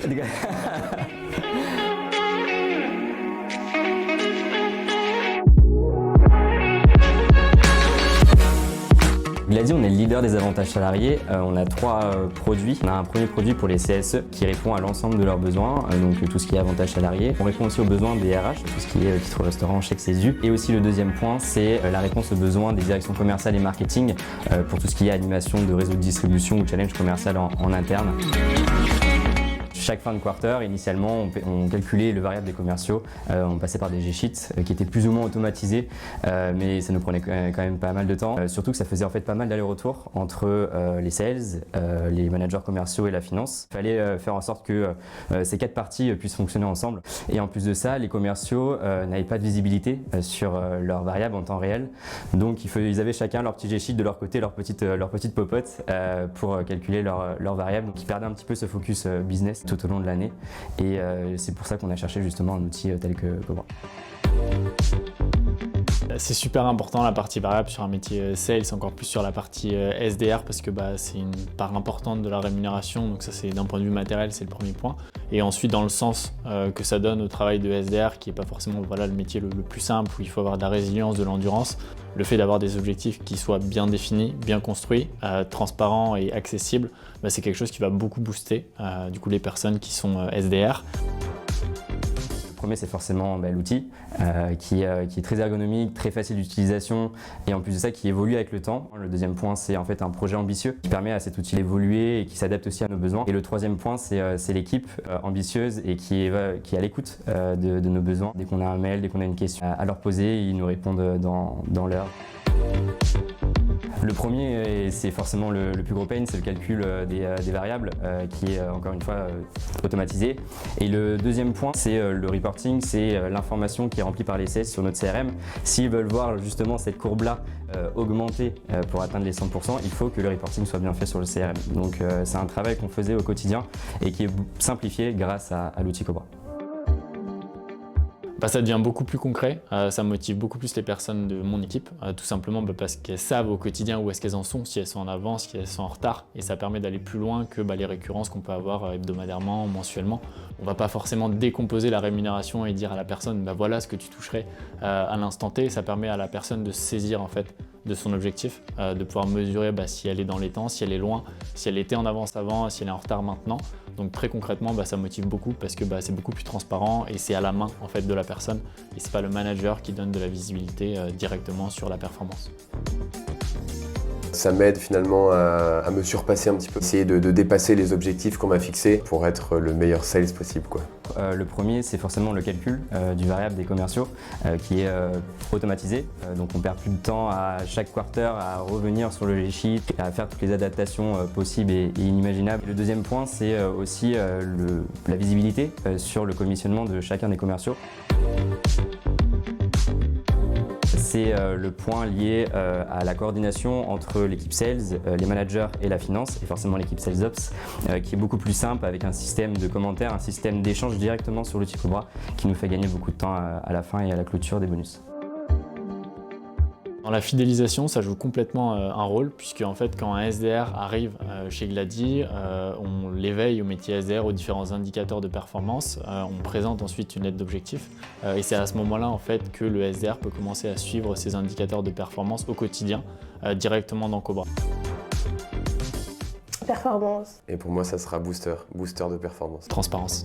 Il a dit, on est le leader des avantages salariés. On a 3 produits. On a un premier produit pour les CSE qui répond à l'ensemble de leurs besoins, donc tout ce qui est avantages salariés. On répond aussi aux besoins des RH, tout ce qui est titre restaurant, chèque CESU. Et aussi le deuxième point, c'est la réponse aux besoins des directions commerciales et marketing pour tout ce qui est animation de réseau de distribution ou challenge commercial en interne. Chaque fin de quarter, initialement, on calculait le variable des commerciaux, on passait par des G-sheets qui étaient plus ou moins automatisés, mais ça nous prenait quand même pas mal de temps. Surtout que ça faisait en fait pas mal d'allers-retours entre les sales, les managers commerciaux et la finance. Il fallait faire en sorte que ces 4 parties puissent fonctionner ensemble. Et en plus de ça, les commerciaux n'avaient pas de visibilité sur leurs variables en temps réel. Donc ils avaient chacun leur petit G-sheet de leur côté, leur petite popote pour calculer leurs variables. Donc ils perdaient un petit peu ce focus business tout au long de l'année et c'est pour ça qu'on a cherché justement un outil tel que Cobra. C'est super important la partie variable sur un métier sales, encore plus sur la partie SDR parce que c'est une part importante de la rémunération, donc ça c'est d'un point de vue matériel, c'est le premier point. Et ensuite dans le sens que ça donne au travail de SDR qui n'est pas forcément le métier le plus simple où il faut avoir de la résilience, de l'endurance, le fait d'avoir des objectifs qui soient bien définis, bien construits, transparents et accessibles, c'est quelque chose qui va beaucoup booster du coup les personnes qui sont SDR. Le premier, c'est forcément l'outil qui est très ergonomique, très facile d'utilisation et en plus de ça qui évolue avec le temps. Le deuxième point, c'est en fait un projet ambitieux qui permet à cet outil d'évoluer et qui s'adapte aussi à nos besoins. Et le troisième point, c'est l'équipe ambitieuse et qui est à l'écoute de nos besoins. Dès qu'on a un mail, dès qu'on a une question à leur poser, ils nous répondent dans l'heure. Le premier, et c'est forcément le plus gros pain, c'est le calcul des variables qui est encore une fois automatisé. Et le deuxième point, c'est le reporting, c'est l'information qui est remplie par les sales sur notre CRM. S'ils veulent voir justement cette courbe-là augmenter pour atteindre les 100%, il faut que le reporting soit bien fait sur le CRM. Donc c'est un travail qu'on faisait au quotidien et qui est simplifié grâce à l'outil Cobra. Ça devient beaucoup plus concret, ça motive beaucoup plus les personnes de mon équipe, tout simplement parce qu'elles savent au quotidien où est-ce qu'elles en sont, si elles sont en avance, si elles sont en retard, et ça permet d'aller plus loin que les récurrences qu'on peut avoir hebdomadairement, mensuellement. On ne va pas forcément décomposer la rémunération et dire à la personne voilà ce que tu toucherais à l'instant T, ça permet à la personne de se saisir en fait de son objectif, de pouvoir mesurer si elle est dans les temps, si elle est loin, si elle était en avance avant, si elle est en retard maintenant. Donc très concrètement, ça motive beaucoup parce que c'est beaucoup plus transparent et c'est à la main en fait de la personne et c'est pas le manager qui donne de la visibilité directement sur la performance. Ça m'aide finalement à me surpasser un petit peu, essayer de dépasser les objectifs qu'on m'a fixés pour être le meilleur sales possible, quoi. Le premier, c'est forcément le calcul du variable des commerciaux qui est automatisé. Donc on perd plus de temps à chaque quarter à revenir sur le G-sheet, à faire toutes les adaptations possibles et inimaginables. Le deuxième point, c'est aussi la visibilité sur le commissionnement de chacun des commerciaux. C'est le point lié à la coordination entre l'équipe sales, les managers et la finance, et forcément l'équipe sales ops, qui est beaucoup plus simple avec un système de commentaires, un système d'échange directement sur l'outil Cobra, qui nous fait gagner beaucoup de temps à la fin et à la clôture des bonus. Dans la fidélisation, ça joue complètement un rôle, puisque en fait, quand un SDR arrive chez Glady, on l'éveille au métier SDR, aux différents indicateurs de performance, on présente ensuite une lettre d'objectif, et c'est à ce moment-là en fait que le SDR peut commencer à suivre ces indicateurs de performance au quotidien, directement dans Cobra. Performance. Et pour moi, ça sera booster de performance. Transparence.